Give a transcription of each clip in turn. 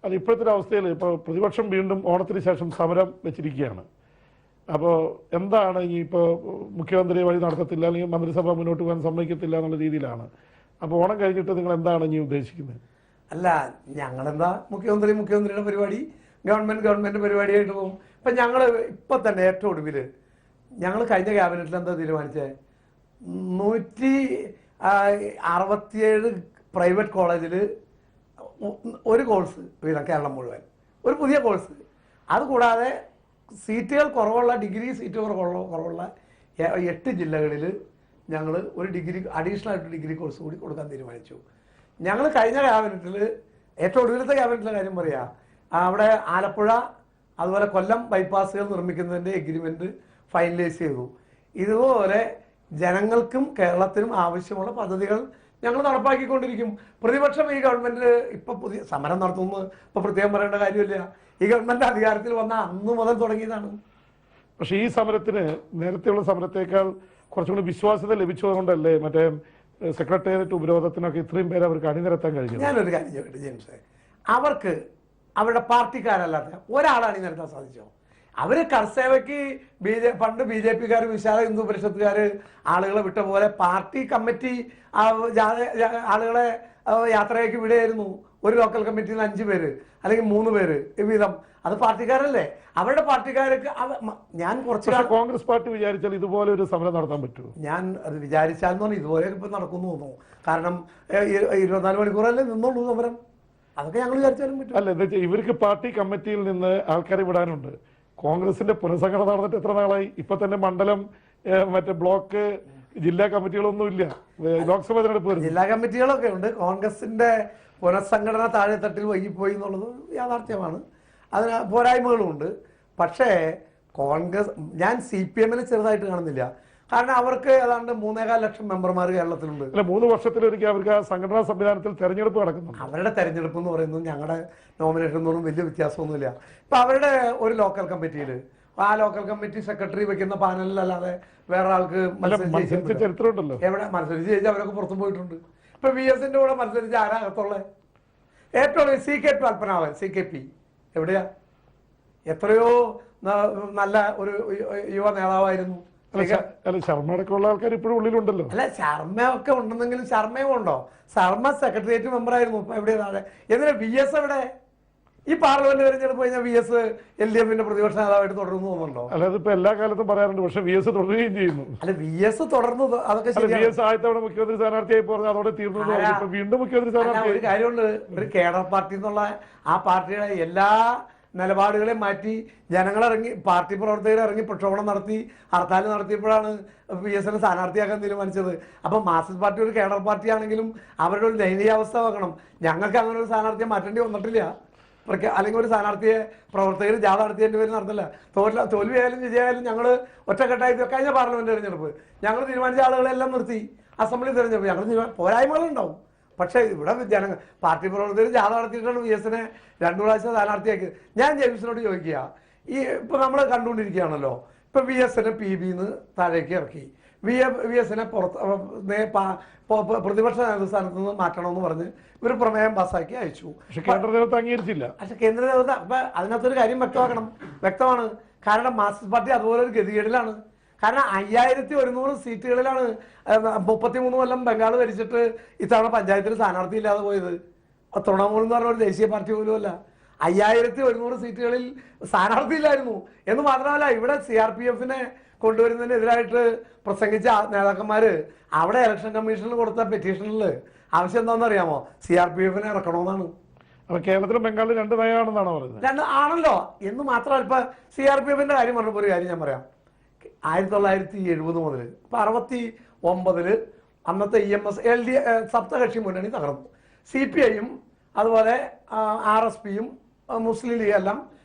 അത് ഇപ്പോഴത്തെ ഒരു അവസ്ഥയിൽ ഇപ്പോൾ പ്രതിപക്ഷം വീണ്ടും ഓണത്തിന് ശേഷം സമരം വെച്ചിരിക്കുകയാണ്. അപ്പോൾ എന്താണ് ഈ ഇപ്പോൾ മുഖ്യമന്ത്രി വഴി നടത്തത്തില്ല അല്ലെങ്കിൽ മന്ത്രിസഭ മുന്നോട്ട് പോകാൻ സമ്മതിക്കത്തില്ല എന്നുള്ള രീതിയിലാണ്. അപ്പോൾ ഓണം കഴിഞ്ഞിട്ട് നിങ്ങൾ എന്താണ് ഇനി ഉദ്ദേശിക്കുന്നത്? അല്ല, ഞങ്ങളെന്താ മുഖ്യമന്ത്രിയുടെ പരിപാടി, ഗവൺമെന്റ് പരിപാടിയായിട്ട് പോകും. ഇപ്പം ഞങ്ങൾ ഇപ്പം തന്നെ ഏറ്റവും ഒടുവിൽ ഞങ്ങൾ കഴിഞ്ഞ ക്യാബിനറ്റിൽ എന്താ തീരുമാനിച്ചത്, 167 പ്രൈവറ്റ് കോളേജിൽ ഒരു കോഴ്സ് വീതം കേരളം മുഴുവൻ, ഒരു പുതിയ കോഴ്സ്. അതുകൂടാതെ സീറ്റുകൾ കുറവുള്ള ഡിഗ്രി സീറ്റ് കുറവുള്ള 8 ജില്ലകളിൽ ഞങ്ങൾ ഒരു ഡിഗ്രി അഡീഷണൽ ആയിട്ട് ഡിഗ്രി കോഴ്സ് കൂടി കൊടുക്കാൻ തീരുമാനിച്ചു. ഞങ്ങൾ കഴിഞ്ഞ ക്യാബിനറ്റിൽ ഏറ്റവും ഒടുവിലത്തെ ക്യാബിനറ്റിലെ കാര്യം പറയാം, അവിടെ ആലപ്പുഴ അതുപോലെ കൊല്ലം ബൈപ്പാസുകൾ നിർമ്മിക്കുന്നതിൻ്റെ എഗ്രിമെൻറ്റ് ഫൈനലൈസ് ചെയ്തു. ഇതുപോലെ ജനങ്ങൾക്കും കേരളത്തിനും ആവശ്യമുള്ള പദ്ധതികൾ ഞങ്ങൾ നടപ്പാക്കിക്കൊണ്ടിരിക്കും. പ്രതിപക്ഷം ഈ ഗവൺമെൻറ് ഇപ്പോൾ പുതിയ സമരം നടത്തുന്നു, ഇപ്പോൾ പ്രത്യേകം പറയേണ്ട കാര്യമില്ല. ഈ ഗവൺമെൻറ് അധികാരത്തിൽ വന്ന അന്ന് മുതൽ തുടങ്ങിയതാണ്. പക്ഷേ ഈ സമരത്തിന് നേരത്തെയുള്ള സമരത്തേക്കാൾ കുറച്ചുകൂടി വിശ്വാസ്യത ലഭിച്ചതുകൊണ്ടല്ലേ മറ്റേ സെക്രട്ടേറിയറ്റ് ഉപരോധത്തിനൊക്കെ ഇത്രയും പേര് അവർക്ക് അണിനിരത്താൻ കഴിഞ്ഞു? ഞാനൊരു കാര്യം ചോദിക്കട്ടെ ജെയിംസേ, അവർക്ക് അവരുടെ പാർട്ടിക്കാരല്ലാത്ത ഒരാൾ അണിനിരത്താൻ സാധിച്ചോ? അവർ കർസേവയ്ക്ക് പണ്ട് BJP-കാർ വിശാല ഹിന്ദു പരിഷത്തുകാർ ആളുകളെ വിട്ട പോലെ പാർട്ടി കമ്മിറ്റി ആളുകളെ യാത്രയ്ക്ക് വിടുകയായിരുന്നു. ഒരു ലോക്കൽ കമ്മിറ്റിയിൽ നിന്ന് 5 പേര് അല്ലെങ്കിൽ 3 പേര് വീതം. അത് പാർട്ടിക്കാരല്ലേ, അവരുടെ പാർട്ടിക്കാർക്ക്. ഞാൻ കുറച്ച് കോൺഗ്രസ് പാർട്ടി വിചാരിച്ചാൽ ഇതുപോലെ ഒരു സമരം നടത്താൻ പറ്റുമോ? ഞാൻ അത് വിചാരിച്ചാൽ ഇതുപോലെ ഇപ്പം നടക്കുന്നു തോന്നുന്നു. കാരണം 24 മണിക്കൂറല്ലേ നിന്നോളൂ സമരം. അതൊക്കെ ഞങ്ങൾ വിചാരിച്ചാലും പറ്റും. അല്ല, എന്താ വെച്ചാൽ ഇവർക്ക് പാർട്ടി കമ്മിറ്റിയിൽ നിന്ന് ആൾക്കാരെ വിടാനുണ്ട്. കോൺഗ്രസിന്റെ പുനഃസംഘടന നടന്നിട്ട് എത്ര നാളായി? ഇപ്പൊ തന്നെ മണ്ഡലം, മറ്റേ ബ്ലോക്ക്, ജില്ലാ കമ്മിറ്റികളൊന്നുമില്ല. ലോക്സഭ തെരഞ്ഞെടുപ്പ് വരും, ജില്ലാ കമ്മിറ്റികളൊക്കെ ഉണ്ട്. കോൺഗ്രസിന്റെ പുനഃസംഘടന താഴെത്തട്ടിൽ വൈകിപ്പോയി എന്നുള്ളത് യാഥാർത്ഥ്യമാണ്. അതിന് പോരായ്മകളുമുണ്ട്. പക്ഷേ കോൺഗ്രസ്, ഞാൻ CPM-നെ ചെറുതായിട്ട് കാണുന്നില്ല. കാരണം അവർക്ക് ഏതാണ്ട് 3.25 ലക്ഷം മെമ്പർമാർ കേരളത്തിലുണ്ട്. 3 വർഷത്തിലൊരിക്കൽ അവർക്ക് ആ സംഘടനാ സംവിധാനത്തിൽ തെരഞ്ഞെടുപ്പ് നടക്കുന്നു. അവരുടെ തെരഞ്ഞെടുപ്പ് എന്ന് പറയുന്നത് ഞങ്ങളുടെ നോമിനേഷനൊന്നും വലിയ വ്യത്യാസമൊന്നുമില്ല. ഇപ്പം അവരുടെ ഒരു ലോക്കൽ കമ്മിറ്റിയിൽ ആ ലോക്കൽ കമ്മിറ്റി സെക്രട്ടറി വെക്കുന്ന പാനലിലല്ലാതെ വേറെ ആൾക്ക് ചരിത്രമുണ്ടല്ലോ. എവിടെ മത്സരിച്ച് ജയിച്ചാൽ അവരൊക്കെ പുറത്തു പോയിട്ടുണ്ട്. ഇപ്പം VS-ന്റെ കൂടെ മത്സരിച്ച് ആരാകത്തുള്ളത്? ഏറ്റവും CK പത്മനാഭൻ, CKP എവിടെയാ? എത്രയോ നല്ല ഒരു യുവ നേതാവായിരുന്നു. ശർമ്മ അടക്കമുള്ള ആൾക്കാർ ഇപ്പോഴും ഉള്ളിലുണ്ടല്ലോ. അല്ല, ശർമ്മ ഒക്കെ ഉണ്ടെന്നെങ്കിലും ശർമ്മയും ഉണ്ടോ? ശർമ്മ സെക്രട്ടേറിയറ്റ് മെമ്പർ ആയിരുന്നു. ഇപ്പൊ എവിടെയാ താഴെ? എന്തിനാ VS എവിടെ? ഈ പാർലമെന്റ് തെരഞ്ഞെടുപ്പ് കഴിഞ്ഞാൽ VS LDF-ന്റെ പ്രതിപക്ഷ നേതാവായിട്ട് തുടർന്നു പോകുന്നുണ്ടോ? അല്ലാതെ ഇപ്പൊ എല്ലാ കാലത്തും പറയാറുണ്ട്, പക്ഷെ VS തുടരുകയും ചെയ്യുന്നു. അല്ല, VS തുടർന്നു, അതൊക്കെ VS ആദ്യത്തവണ മുഖ്യമന്ത്രി സ്ഥാനാർത്ഥിയായി പറഞ്ഞു, അതോടെ തീർന്നു. വീണ്ടും മുഖ്യമന്ത്രി സ്ഥാനാർത്ഥി. ഒരു കാര്യമുണ്ട്, ഒരു കേഡർ പാർട്ടി എന്നുള്ള ആ പാർട്ടിയുടെ എല്ലാ നിലപാടുകളെ മാറ്റി ജനങ്ങളിറങ്ങി, പാർട്ടി പ്രവർത്തകർ ഇറങ്ങി പ്രക്ഷോഭണം നടത്തി, ഹർത്താൽ നടത്തിയപ്പോഴാണ് VS-നെ സ്ഥാനാർത്ഥിയാക്കാൻ തീരുമാനിച്ചത്. അപ്പം മാർക്സിസ്റ്റ് പാർട്ടി ഒരു കേഡർ പാർട്ടി ആണെങ്കിലും അവരുടെ ഒരു ദയനീയാവസ്ഥ നോക്കണം. ഞങ്ങൾക്ക് അങ്ങനെ ഒരു സ്ഥാനാർത്ഥിയെ മാറ്റേണ്ടി വന്നിട്ടില്ല. അല്ലെങ്കിൽ ഒരു സ്ഥാനാർത്ഥിയെ പ്രവർത്തകർ ജാഥ നടത്തിയതിൻ്റെ പേര് നടന്നില്ല. തോൽവിയായാലും വിജയമായാലും ഞങ്ങൾ ഒറ്റക്കെട്ടായി കഴിഞ്ഞ പാർലമെന്റ് തെരഞ്ഞെടുപ്പ് ഞങ്ങൾ തീരുമാനിച്ച ആളുകളെല്ലാം നിർത്തി. അസംബ്ലി തെരഞ്ഞെടുപ്പ് ഞങ്ങൾ പോരായ്മകളുണ്ടാവും. പക്ഷേ ഇവിടെ പാർട്ടി പ്രവർത്തകർ ജാഥ നടത്തിയിട്ടാണ് VS-നെ 2 പ്രാവശ്യം സ്ഥാനാർത്ഥിയാക്കി. ഞാൻ ജെയിംസിനോട് ചോദിക്കുക, ഈ ഇപ്പം നമ്മൾ കണ്ടുകൊണ്ടിരിക്കുകയാണല്ലോ, ഇപ്പം VS-നെ PB-ന്ന് താഴേക്ക് ഇറക്കി, VS-നെ പ്രതിപക്ഷ നേതൃസ്ഥാനത്ത് നിന്ന് മാറ്റണമെന്ന് പറഞ്ഞ് ഒരു പ്രമേയം പാസ്സാക്കി അയച്ചു. പക്ഷെ കേന്ദ്ര നേതൃത്വം അംഗീകരിച്ചില്ല. പക്ഷെ കേന്ദ്ര നേതൃത്വം അപ്പം അതിനകത്തൊരു കാര്യം വ്യക്തമാണ്. കാരണം മാർക്സിസ്റ്റ് പാർട്ടി അതുപോലെ ഒരു ഗതികേടിലാണ്. കാരണം 5100 സീറ്റുകളിലാണ് 33 കൊല്ലം ബംഗാൾ ഭരിച്ചിട്ട് ഇത്തവണ പഞ്ചായത്തിൽ സ്ഥാനാർത്ഥി ഇല്ലാതെ പോയത്. തൃണമൂൽ എന്ന് പറഞ്ഞ ഒരു ദേശീയ പാർട്ടി പോലുമല്ല. 5100 സീറ്റുകളിൽ സ്ഥാനാർത്ഥി ഇല്ലായിരുന്നു എന്ന് മാത്രമല്ല, ഇവിടെ CRPF-നെ കൊണ്ടുവരുന്നതിനെതിരായിട്ട് പ്രസംഗിച്ച നേതാക്കന്മാര് അവിടെ ഇലക്ഷൻ കമ്മീഷനിൽ കൊടുത്ത പെറ്റീഷനിൽ ആവശ്യം എന്താണെന്ന് അറിയാമോ? CRPF-നെ ഇറക്കണമെന്നാണ്. അപ്പൊ കേരളത്തിലും ബംഗാളിൽ 2 നയമാണെന്നാണ് പറയുന്നത്. 2 ആണല്ലോ എന്ന് മാത്രമല്ല. ഇപ്പൊ CRPF-ന്റെ കാര്യം പറഞ്ഞപ്പോൾ ഒരു കാര്യം ഞാൻ പറയാം. 1970 മുതൽ ഇപ്പൊ 69 അന്നത്തെ EMS സപ്തകക്ഷി മുന്നണി തകർന്നു. CPI-യും അതുപോലെ RSP-യും മുസ്ലിം ലീഗ് എല്ലാം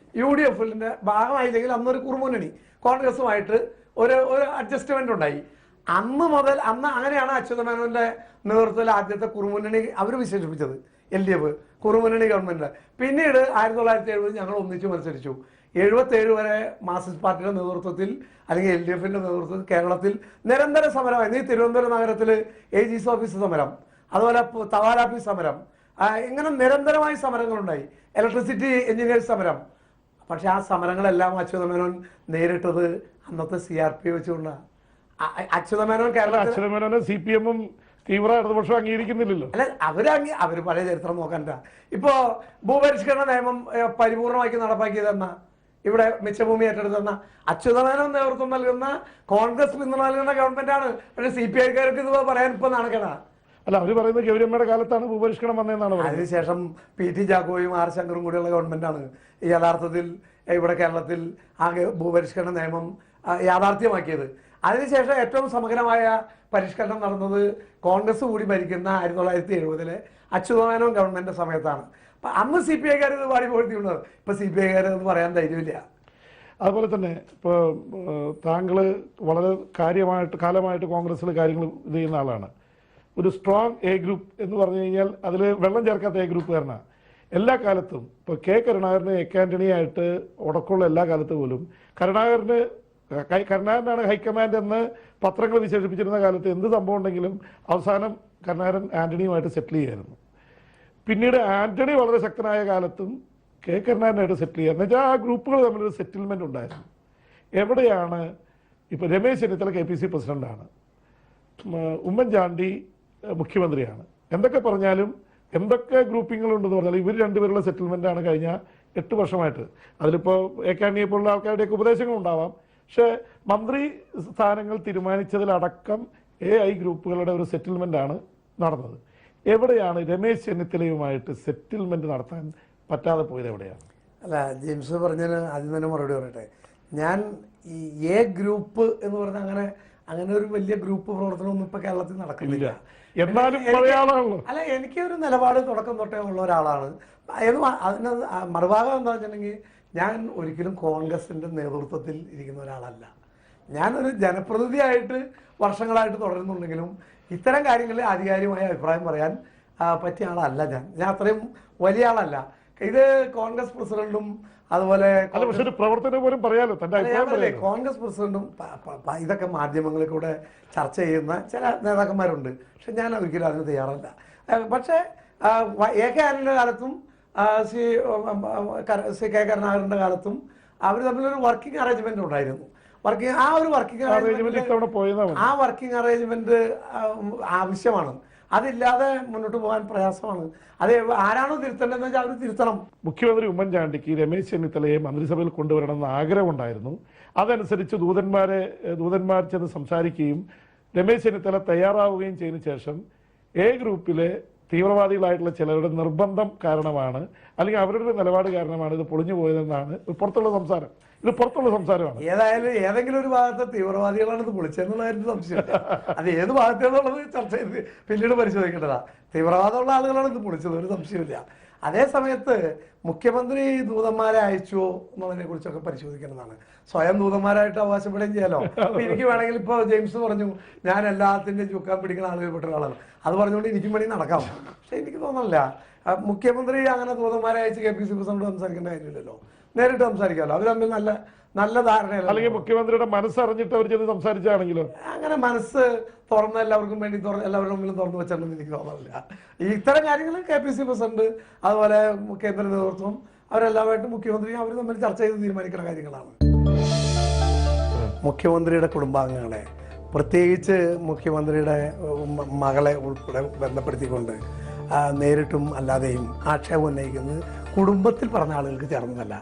UDF-ന്റെ ഭാഗമായില്ലെങ്കിൽ അന്നൊരു കുറുമുന്നണി കോൺഗ്രസുമായിട്ട് ഒരു അഡ്ജസ്റ്റ്മെന്റ് ഉണ്ടായി. അന്ന് അങ്ങനെയാണ് അച്യുതമേനോന്റെ നേതൃത്വത്തിൽ ആദ്യത്തെ കുറുമുന്നണി അവർ വിശേഷിപ്പിച്ചത്. LDF കുറുമുന്നണി ഗവൺമെന്റ്. പിന്നീട് 1970 ഞങ്ങൾ ഒന്നിച്ച് മത്സരിച്ചു. 77 വരെ മാർക്സിസ്റ്റ് പാർട്ടിയുടെ നേതൃത്വത്തിൽ അല്ലെങ്കിൽ LDF-ന്റെ നേതൃത്വത്തിൽ കേരളത്തിൽ നിരന്തര സമരമായിരുന്നു. ഈ തിരുവനന്തപുരം നഗരത്തിൽ AG's ഓഫീസ് സമരം, അതുപോലെ തപാൽ ഓഫീസ് സമരം, ഇങ്ങനെ നിരന്തരമായി സമരങ്ങളുണ്ടായി. ഇലക്ട്രിസിറ്റി എഞ്ചിനീയേഴ്സ് സമരം. പക്ഷെ ആ സമരങ്ങളെല്ലാം അച്യുതമേനോൻ നേരിട്ടത് അന്നത്തെ CRP വെച്ചുകൊണ്ടാണ്. അച്യുതമേനോൻ അച്യുതമേനോനെ CPM-ഉം തീവ്ര ഇടതുപക്ഷം അംഗീകരിക്കുന്നില്ലല്ലോ. അല്ല, അവര് പഴയ ചരിത്രം നോക്കണ്ട. ഇപ്പോ ഭൂപരിഷ്കരണ നിയമം പരിപൂർണമാക്കി നടപ്പാക്കിയതെന്ന, ഇവിടെ മിച്ചഭൂമി ഏറ്റെടുത്തെന്ന അച്യുതമേനോൻ നേതൃത്വം നൽകുന്ന കോൺഗ്രസ് പിന്തുണ നൽകുന്ന ഗവൺമെന്റാണ്. പക്ഷെ CPI-കാർക്ക് ഇത് പറയാൻ ഇപ്പൊ നാണക്കേടാ. അല്ല, അവര് പറയുന്നത് ഗൗരിയമ്മയുടെ കാലത്താണ് ഭൂപരിഷ്കരണം വന്നതെന്നാണ് പറയുന്നത്. അതിനുശേഷം PT ജാക്കോയും R ശങ്കറും കൂടിയുള്ള ഗവൺമെന്റാണ് യഥാർത്ഥത്തിൽ ഇവിടെ കേരളത്തിൽ ആ ഭൂപരിഷ്കരണ നിയമം യാഥാർത്ഥ്യമാക്കിയത്. അതിനുശേഷം ഏറ്റവും സമഗ്രമായ പരിഷ്കരണം നടന്നത് കോൺഗ്രസ് കൂടി ഭരിക്കുന്ന 1970-ലെ അച്യുതമേനോൻ ഗവൺമെന്റ് സമയത്താണ്. അപ്പൊ അന്ന് CPI-കാർ ഇത് പാടി പോഴ്ത്തിയുള്ളത്. ഇപ്പൊ CPI-കാർ എന്ന് പറയാൻ ധൈര്യമില്ല. അതുപോലെ തന്നെ ഇപ്പോൾ താങ്കൾ വളരെ കാലമായിട്ട് കോൺഗ്രസ്സിൽ കാര്യങ്ങൾ ഇത് ചെയ്യുന്ന ആളാണ്. ഒരു സ്ട്രോങ് A ഗ്രൂപ്പ് എന്ന് പറഞ്ഞു കഴിഞ്ഞാൽ അതിൽ വെള്ളം ചേർക്കാത്ത A ഗ്രൂപ്പുകാരനാണ്. എല്ലാ കാലത്തും ഇപ്പോൾ കരുണാകരനെ ആയിട്ട് ഉടക്കമുള്ള എല്ലാ കാലത്ത് പോലും കരുണാകരനാണ് ഹൈക്കമാൻഡ് എന്ന് പത്രങ്ങൾ വിശേഷിപ്പിച്ചിരുന്ന കാലത്ത് എന്ത് സംഭവം ഉണ്ടെങ്കിലും അവസാനം കരുണാകരൻ ആന്റണിയുമായിട്ട് സെറ്റിൽ ചെയ്യായിരുന്നു. പിന്നീട് ആന്റണി വളരെ ശക്തനായ കാലത്തും കരുണാകരനായിട്ട് സെറ്റിൽ ചെയ്യുക എന്ന് വെച്ചാൽ ആ ഗ്രൂപ്പുകൾ തമ്മിലൊരു സെറ്റിൽമെന്റ് ഉണ്ടായിരുന്നു. എവിടെയാണ് ഇപ്പോൾ രമേശ് ചെന്നിത്തല KPC പ്രസിഡന്റാണ്, ഉമ്മൻചാണ്ടി മുഖ്യമന്ത്രിയാണ്. എന്തൊക്കെ പറഞ്ഞാലും എന്തൊക്കെ ഗ്രൂപ്പിങ്ങളുണ്ടെന്ന് പറഞ്ഞാൽ ഇവർ രണ്ടുപേരുള്ള സെറ്റിൽമെന്റാണ് കഴിഞ്ഞ 8 വർഷമായിട്ട്. അതിലിപ്പോൾ AKANTണിയെ പോലുള്ള ആൾക്കാരുടെയൊക്കെ ഉപദേശങ്ങളുണ്ടാവാം. പക്ഷേ മന്ത്രി സ്ഥാനങ്ങൾ തീരുമാനിച്ചതിലടക്കം AI ഗ്രൂപ്പുകളുടെ ഒരു സെറ്റിൽമെന്റാണ് നടന്നത്. എവിടെയാണ് രമേശ് ചെന്നിത്തലയുമായിട്ട് സെറ്റിൽമെന്റ് നടത്താൻ പറ്റാതെ പോയത്? എവിടെയാണ്? അല്ല, ജെയിംസ് പറഞ്ഞതിന് ആദ്യം തന്നെ മറുപടി പറയട്ടെ. ഞാൻ ഈ A ഗ്രൂപ്പ് എന്ന് പറഞ്ഞാൽ അങ്ങനെ ഒരു വലിയ ഗ്രൂപ്പ് പ്രവർത്തനമൊന്നും ഇപ്പൊ കേരളത്തിൽ നടക്കുന്നില്ല. എന്നാലും അല്ല, എനിക്ക് ഒരു നിലപാട് തുടക്കം തൊട്ടേ ഉള്ള ഒരാളാണ്. അതിന് മറുഭാഗം എന്താ വെച്ചിട്ടുണ്ടെങ്കിൽ, ഞാൻ ഒരിക്കലും കോൺഗ്രസിന്റെ നേതൃത്വത്തിൽ ഇരിക്കുന്ന ഒരാളല്ല. ഞാനൊരു ജനപ്രതിനിധിയായിട്ട് വർഷങ്ങളായിട്ട് തുടരുന്നുണ്ടെങ്കിലും ഇത്തരം കാര്യങ്ങളിൽ ആധികാരികമായ അഭിപ്രായം പറയാൻ പറ്റിയ ആളല്ല ഞാൻ അത്രയും വലിയ ആളല്ല. ഇത് കോൺഗ്രസ് പ്രസിഡന്റും അതുപോലെ പ്രവർത്തനം പോലും പറയാലോ, കോൺഗ്രസ് പ്രസിഡന്റും ഇതൊക്കെ മാധ്യമങ്ങളിൽ കൂടെ ചർച്ച ചെയ്യുന്ന ചില നേതാക്കന്മാരുണ്ട്. പക്ഷെ ഞാൻ ഒരിക്കലും അതിന് തയ്യാറല്ല. പക്ഷേ AK ആന്റണിയുടെ കാലത്തും ശ്രീ K കരുണാകരന്റെ കാലത്തും അവർ തമ്മിലൊരു വർക്കിംഗ് അറേഞ്ച്മെന്റ് ഉണ്ടായിരുന്നു. ആ ഒരു വർക്കിംഗ് അറേഞ്ച്മെന്റ് ആവശ്യമാണ്. അതില്ലാതെ മുന്നോട്ട് പോകാൻ പ്രയാസമാണ്. അത് ആരാണോ തിരുത്തേണ്ടതെന്ന് വെച്ചാൽ അവർ തിരുത്തണം. മുഖ്യമന്ത്രി ഉമ്മൻചാണ്ടിക്ക് രമേശ് ചെന്നിത്തലയെ മന്ത്രിസഭയിൽ കൊണ്ടുവരണമെന്ന് ആഗ്രഹമുണ്ടായിരുന്നു. അതനുസരിച്ച് ദൂതന്മാർ ചെന്ന് സംസാരിക്കുകയും രമേശ് ചെന്നിത്തല തയ്യാറാവുകയും ചെയ്തതിനു ശേഷം A ഗ്രൂപ്പിലെ തീവ്രവാദികളായിട്ടുള്ള ചിലരുടെ നിർബന്ധം കാരണമാണ്, അല്ലെങ്കിൽ അവരുടെ നിലപാട് കാരണമാണ് ഇത് പൊളിഞ്ഞു പോയതെന്നാണ് പുറത്തുള്ള സംസാരം. ഇത് പുറത്തുള്ള സംസാരമാണ്. ഏതെങ്കിലും ഒരു ഭാഗത്തെ തീവ്രവാദികളാണ് ഇത് പൊളിച്ചതെന്നുള്ള കാര്യം സംശയമില്ല. അത് ഏത് ഭാഗത്തേന്നുള്ളത് ചർച്ച ചെയ്ത് പിന്നീട് പരിശോധിക്കേണ്ടതാ. തീവ്രവാദമുള്ള ആളുകളാണ് ഇത് പൊളിച്ചത്, ഒരു സംശയമില്ല. അതേ സമയത്ത് മുഖ്യമന്ത്രി ദൂതന്മാരെ അയച്ചുവോ എന്നുള്ളതിനെ കുറിച്ചൊക്കെ പരിശോധിക്കേണ്ടതാണ്. സ്വയം ദൂതന്മാരായിട്ട് അവകാശപ്പെടുകയും ചെയ്യാലോ. എനിക്ക് വേണമെങ്കിൽ ഇപ്പോൾ ജെയിംസ് പറഞ്ഞു ഞാൻ എല്ലാത്തിൻ്റെയും ചുക്കാൻ പിടിക്കുന്ന ആളുകൾപ്പെട്ട ഒരാളാണ്, അത് പറഞ്ഞുകൊണ്ട് എനിക്കും വേണ്ടി നടക്കാം. പക്ഷെ എനിക്ക് തോന്നുന്നില്ല മുഖ്യമന്ത്രി അങ്ങനെ ദൂതന്മാരെ അയച്ച് KPC പ്രസിഡന്റ് സംസാരിക്കേണ്ട കാര്യമില്ലല്ലോ. നേരിട്ട് സംസാരിക്കാമല്ലോ. അവർ തമ്മിൽ നല്ല ധാരണയല്ല. അല്ലെങ്കിൽ മുഖ്യമന്ത്രിയുടെ മനസ്സറിഞ്ഞിട്ട് അവർ ചെന്ന് സംസാരിച്ചാണെങ്കിലോ? അങ്ങനെ മനസ്സ് തുറന്ന് എല്ലാവർക്കും വേണ്ടി എല്ലാവരുടെ മുമ്പിലും തുറന്നു വെച്ചിട്ടുണ്ടെന്ന് എനിക്ക് തോന്നുന്നില്ല. ഇത്തരം കാര്യങ്ങൾ KPC പ്രസിഡന്റ് അതുപോലെ കേന്ദ്ര നേതൃത്വം അവരെല്ലാമായിട്ട് മുഖ്യമന്ത്രിയും അവർ തമ്മിൽ ചർച്ച ചെയ്ത് തീരുമാനിക്കുന്ന കാര്യങ്ങളാണ്. മുഖ്യമന്ത്രിയുടെ കുടുംബാംഗങ്ങളെ, പ്രത്യേകിച്ച് മുഖ്യമന്ത്രിയുടെ മകളെ ഉൾപ്പെടെ ബന്ധപ്പെടുത്തിക്കൊണ്ട് നേരിട്ടും അല്ലാതെയും ആക്ഷേപം ഉന്നയിക്കുന്നത് കുടുംബത്തിൽ പറഞ്ഞ ആളുകൾക്ക് ചേർന്നതല്ല.